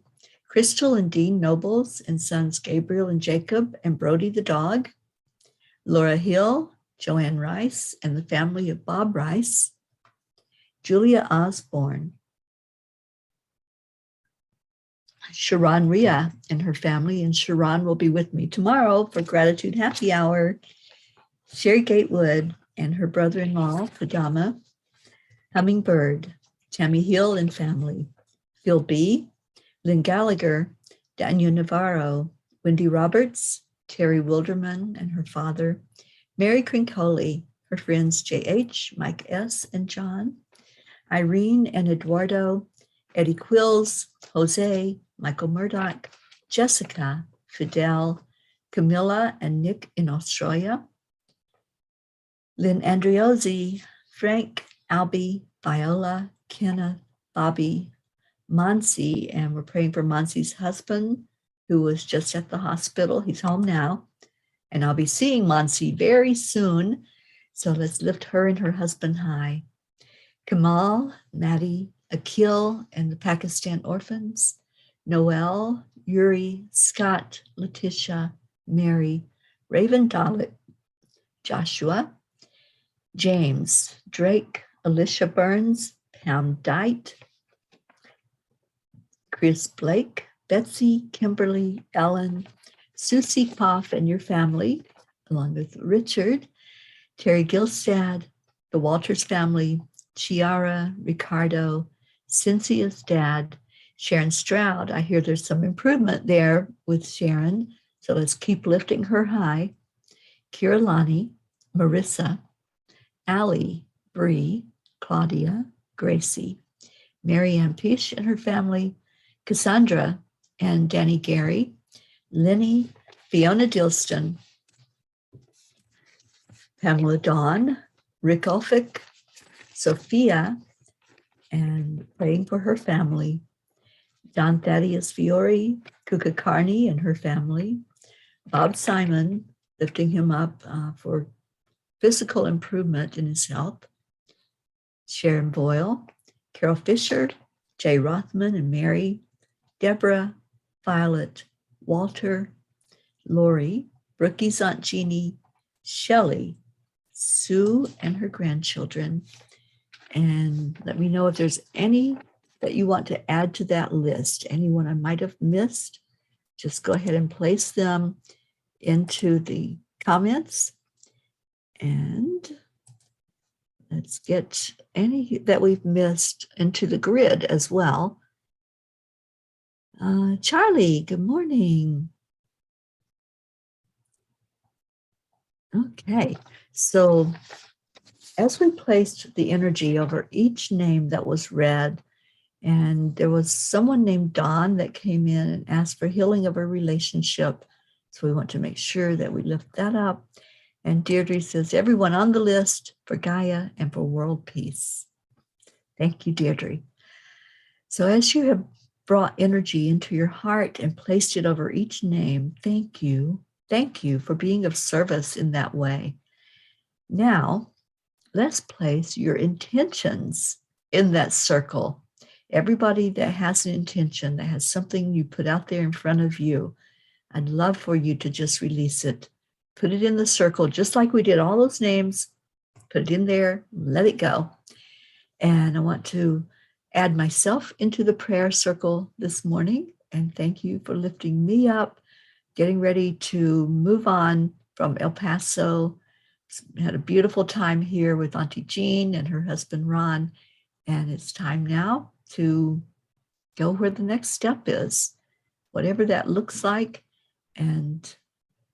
Crystal and Dean Nobles and sons Gabriel and Jacob and Brody the dog. Laura Hill, Joanne Rice, and the family of Bob Rice. Julia Osborne. Sharon Rhea and her family, and Sharon will be with me tomorrow for Gratitude Happy Hour. Sherry Gatewood and her brother-in-law, Pajama. Hummingbird, Tammy Hill and family. Phil B., Lynn Gallagher, Daniel Navarro, Wendy Roberts, Terry Wilderman and her father, Mary Crincoli, her friends J.H., Mike S., and John, Irene and Eduardo, Eddie Quills, Jose, Michael Murdoch, Jessica, Fidel, Camilla and Nick in Australia, Lynn Andriozzi, Frank, Albie, Viola, Kenneth, Bobby, Monsi, and we're praying for Monsi's husband, who was just at the hospital. He's home now, and I'll be seeing Monsi very soon. So let's lift her and her husband high. Kamal, Maddie, Akil, and the Pakistan orphans, Noel, Yuri, Scott, Letitia, Mary, Raven Dalit, Joshua, James, Drake, Alicia Burns, Pam Dite, Chris Blake, Betsy, Kimberly, Ellen, Susie Poff and your family, along with Richard, Terry Gilstad, the Walters family, Chiara, Ricardo, Cynthia's dad, Sharon Stroud. I hear there's some improvement there with Sharon, so let's keep lifting her high. Kirillani, Marissa, Allie, Bree, Claudia, Gracie, Marianne Pish and her family, Cassandra and Danny Gary, Lenny, Fiona Dilston, Pamela Dawn, Rick Ulfick, Sophia, and praying for her family, Don Thaddeus Fiore, Kuka Carney and her family, Bob Simon, lifting him up for physical improvement in his health, Sharon Boyle, Carol Fisher, Jay Rothman and Mary, Deborah, Violet, Walter, Lori, Brookie's Aunt Jeannie, Shelley, Sue and her grandchildren. And let me know if there's any that you want to add to that list. Anyone I might have missed, just go ahead and place them into the comments. And Let's get any that we've missed into the grid as well. Charlie, good morning. Okay, so as we placed the energy over each name that was read, and there was someone named Dawn that came in and asked for healing of a relationship. So we want to make sure that we lift that up. And Deirdre says, everyone on the list for Gaia and for world peace. Thank you, Deirdre. So as you have brought energy into your heart and placed it over each name, thank you. Thank you for being of service in that way. Now, let's place your intentions in that circle. Everybody that has an intention, that has something you put out there in front of you, I'd love for you to just release it. Put it in the circle, just like we did all those names. Put it in there, let it go. And I want to add myself into the prayer circle this morning. And thank you for lifting me up, getting ready to move on from El Paso. Had a beautiful time here with Auntie Jean and her husband, Ron. And it's time now to go where the next step is, whatever that looks like, and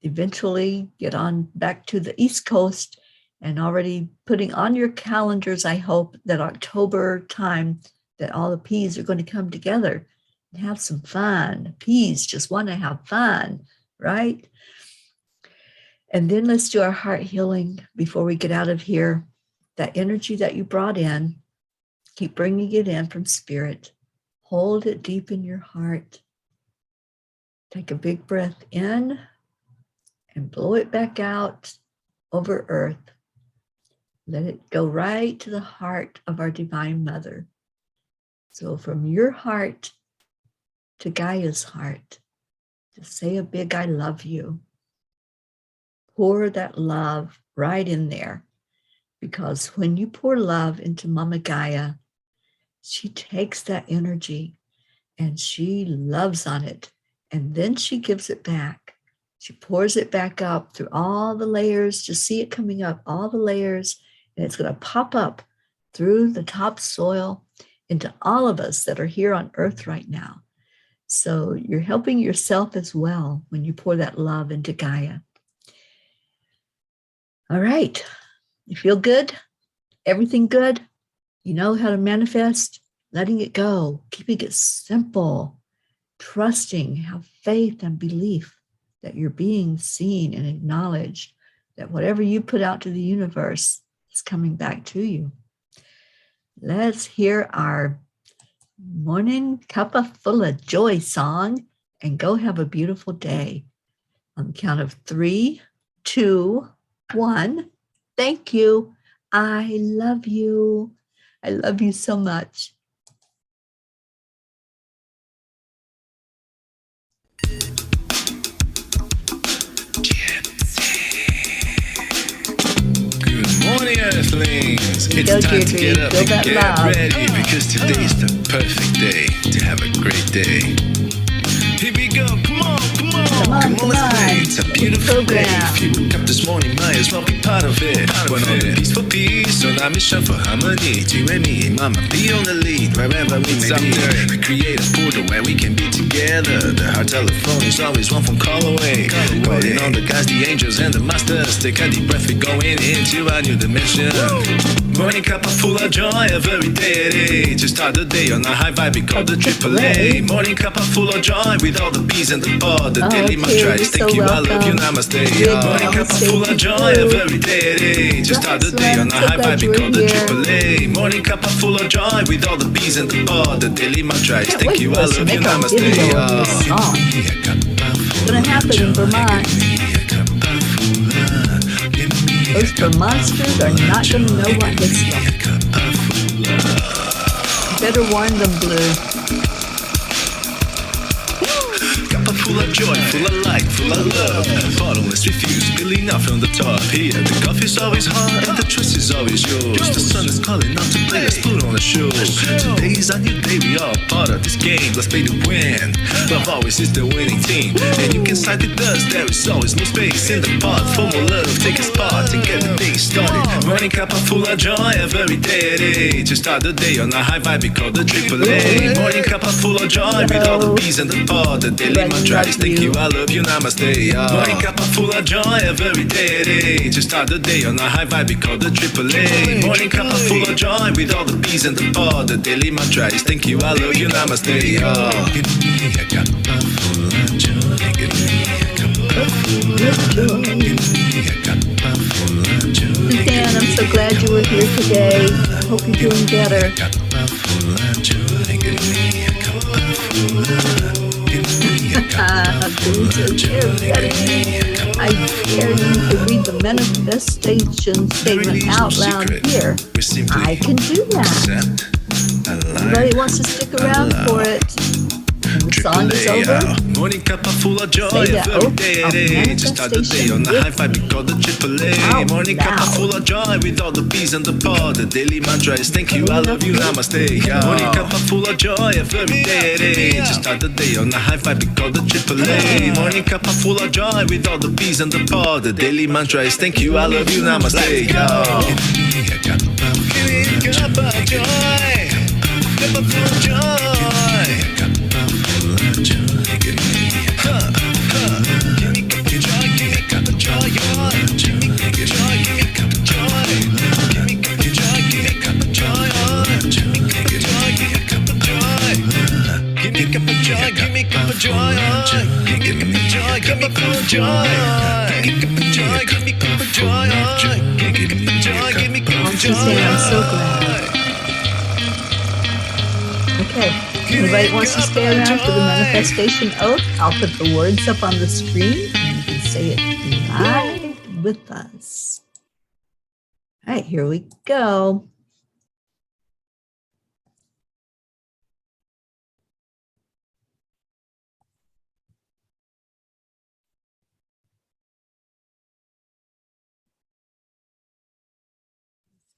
eventually get on back to the East Coast and already putting on your calendars, I hope, that October time that all the P's are going to come together and have some fun. P's just want to have fun, right? And then let's do our heart healing before we get out of here. That energy that you brought in, keep bringing it in from spirit. Hold it deep in your heart. Take a big breath in and blow it back out over earth. Let it go right to the heart of our Divine Mother. So from your heart to Gaia's heart, just say a big I love you. Pour that love right in there, because when you pour love into Mama Gaia, she takes that energy and she loves on it, and then she gives it back. She pours it back up through all the layers. Just see it coming up, all the layers, and it's going to pop up through the top soil into all of us that are here on earth right now. So you're helping yourself as well when you pour that love into Gaia. All right. You feel good? Everything good? You know how to manifest? Letting it go, keeping it simple, trusting, have faith and belief that you're being seen and acknowledged, that whatever you put out to the universe is coming back to you. Let's hear our Morning Cuppa Fulla Joy song and go have a beautiful day. On the count of 3, 2, 1. Thank you. I love you. I love you so much. Morning, Earthlings! It's Go, time to Deirdre. get up Feel and that get love. ready, because today's the perfect day to have a great day. Here we go, come on, let's play. It's a beautiful day. If you woke up this morning, might as well be part of it. We're on a peaceful peace, on our mission for harmony. You and me, mama, be on the lead, wherever we may be. We create a portal where we can be together. The heart telephone is always one phone call away. Calling on the guys, the angels, and the masters. Take a deep breath, we're going into a new dimension. Morning Cuppa Fulla Joy, every day. To start the day on a high vibe, we call the AAA. Morning Cuppa Fulla Joy, with all the P's and the pod, the daily mantras. Thank you, I love you, namaste. Morning Cuppa Fulla Joy, every day. To start the day on a high vibe, we call the AAA. Morning Cuppa Fulla Joy, with all the P's and the pod, the daily mantras. Thank you, I love you, namaste. It's going to happen in Vermont. Those Vermonters are not going to know what hits them. Better warn them, Blue. Cuppa Fulla of joy, full of light, full of love. Bottomless refuse, spilling out from the top. Here, the coffee's always hot and the trust is always yours. The sun is calling out to play, let's put on a show. Today is a new day, we are part of this game. Let's play to win. Love always is the winning team, and you can side with us. There is always no space in the pot for more love. Take a spot and get the day started. Morning Cuppa Fulla Joy every day. To start the day on a high vibe, we call the AAA. Morning Cuppa Fulla Joy with all the bees and the pod. The daily mantra is thank you, I love you, namaste. Morning Cuppa Fulla Joy every day. To start the day on a high vibe, we call the AAA. Morning Cuppa Fulla Joy with all the bees and the pod. The daily mantra is thank you, I love you, namaste. Give me a cuppa full of joy. Give me a cuppa full of joy. Give me a cuppa full of joy. Suzanne, I'm so glad you were here today. I hope you're doing better. Cuppa full of joy. Give me a cuppa full of. Give me a cuppa full of joy. I dare you to read the manifestation statement out loud here. I can do that. Everybody wants to stick around for it. When the song is over, Morning Cuppa Fulla Joy say the every oath of day. To start the day on the high five, we call the AAA. Morning Cuppa Fulla Joy with all the bees and the pod. The daily mantra is thank you, I love you, namaste. Morning Cuppa Fulla Joy every day. To start the day on the high five, we call the AAA. Morning Cuppa Fulla Joy with all the bees and the pod. The daily mantra is thank you, I love you, namaste. Give me a cuppa full of joy. Cuppa full of joy. Cuppa full of joy. Give me a give me cuppa joy. Give me cuppa joy. Give me cuppa joy. Give me cuppa joy. Give me cuppa joy. Give me cuppa joy. Give me cuppa joy. Give me cuppa joy. Give me cuppa joy. Give me cuppa joy. Give me cuppa joy. Cuppa full of joy. Give me cuppa joy. Give me cuppa joy. Give me cuppa joy. Give me cuppa joy. Suzanne, I'm so glad. Okay, anybody wants to stay around for the manifestation oath? I'll put the words up on the screen and you can say it live with us. All right, here we go.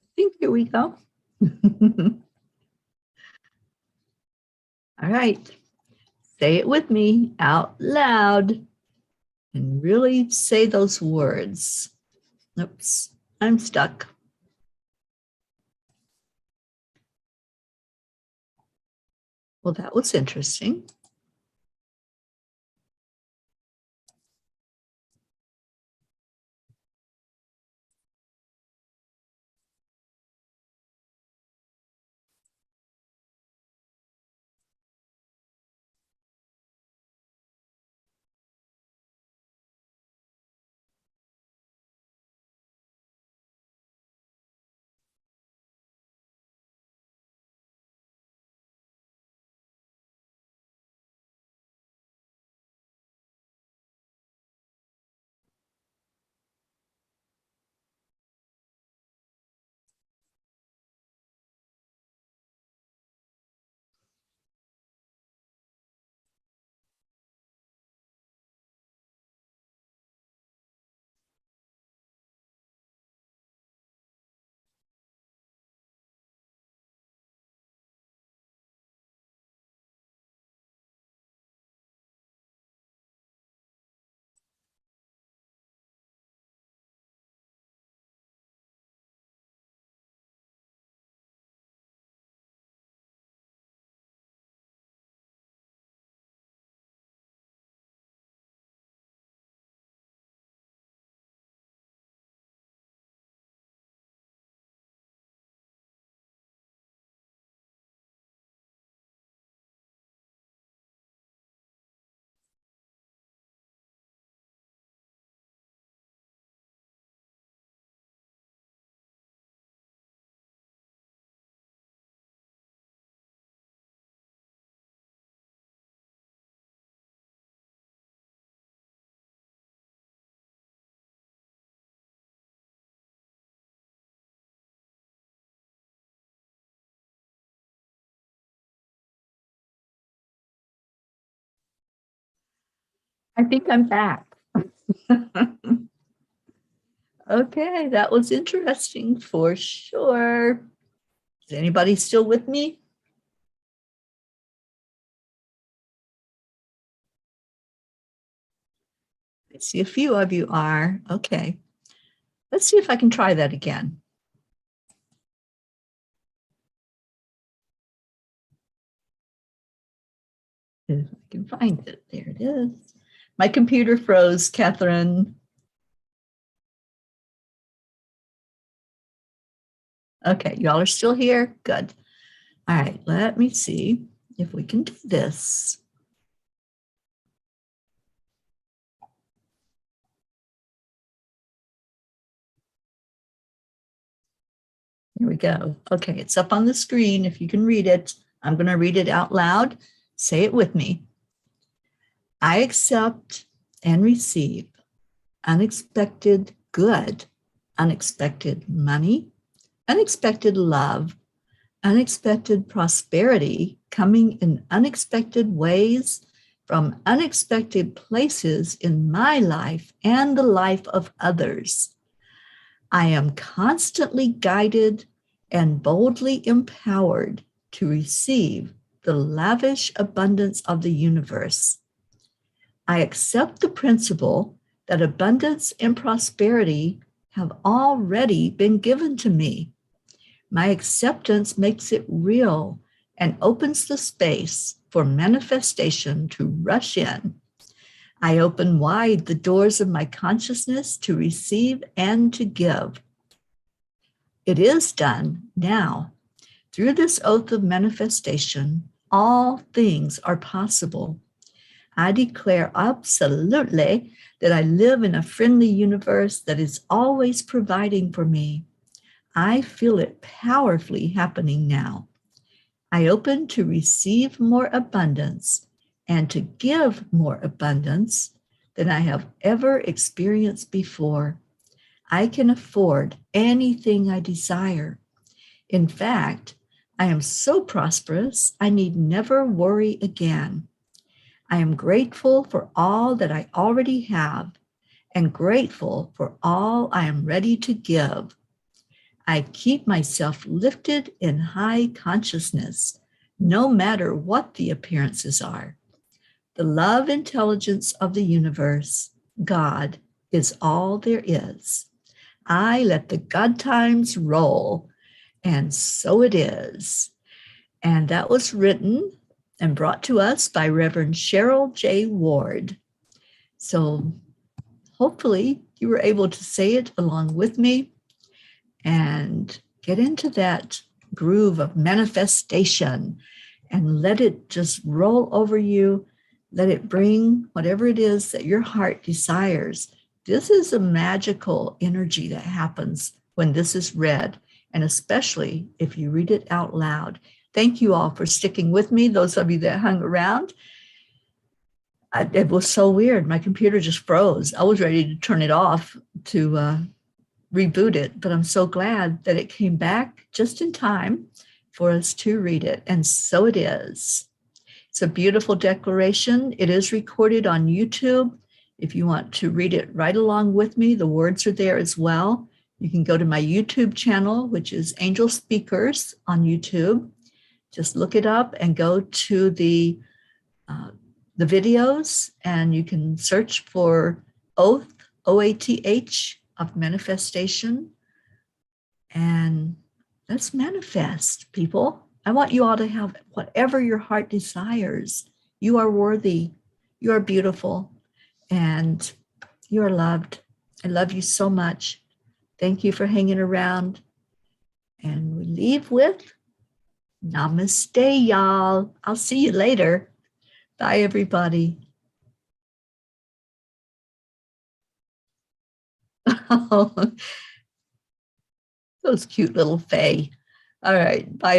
I think here we go. All right, say it with me out loud and really say those words. Oops, I'm stuck. Well, that was interesting. I think I'm back. Okay, that was interesting for sure. Is anybody still with me? I see a few of you are. Okay, let's see if I can try that again. If I can find it. There it is. My computer froze, Catherine. Okay, y'all are still here? Good. All right, let me see if we can do this. Here we go. Okay, it's up on the screen if you can read it. I'm going to read it out loud. Say it with me. I accept and receive unexpected good, unexpected money, unexpected love, unexpected prosperity coming in unexpected ways from unexpected places in my life and the life of others. I am constantly guided and boldly empowered to receive the lavish abundance of the universe. I accept the principle that abundance and prosperity have already been given to me. My acceptance makes it real and opens the space for manifestation to rush in. I open wide the doors of my consciousness to receive and to give. It is done now. Through this oath of manifestation, all things are possible. I declare absolutely that I live in a friendly universe that is always providing for me. I feel it powerfully happening now. I open to receive more abundance and to give more abundance than I have ever experienced before. I can afford anything I desire. In fact, I am so prosperous, I need never worry again. I am grateful for all that I already have and grateful for all I am ready to give. I keep myself lifted in high consciousness, no matter what the appearances are. The love intelligence of the universe, God, is all there is. I let the God times roll, and so it is. And that was written and brought to us by Reverend Cheryl J. Ward. So hopefully you were able to say it along with me and get into that groove of manifestation and let it just roll over you. Let it bring whatever it is that your heart desires. This is a magical energy that happens when this is read, and especially if you read it out loud. Thank you all for sticking with me, those of you that hung around. It was so weird. My computer just froze. I was ready to turn it off to reboot it, but I'm so glad that it came back just in time for us to read it. And so it is. It's a beautiful declaration. It is recorded on YouTube. If you want to read it right along with me, the words are there as well. You can go to my YouTube channel, which is Angel Speakers on YouTube. Just look it up and go to the videos, and you can search for Oath, O-A-T-H, of manifestation. And let's manifest, people. I want you all to have whatever your heart desires. You are worthy. You are beautiful. And you are loved. I love you so much. Thank you for hanging around. And we leave with namaste, y'all. I'll see you later. Bye, everybody. Those cute little fae. All right. Bye.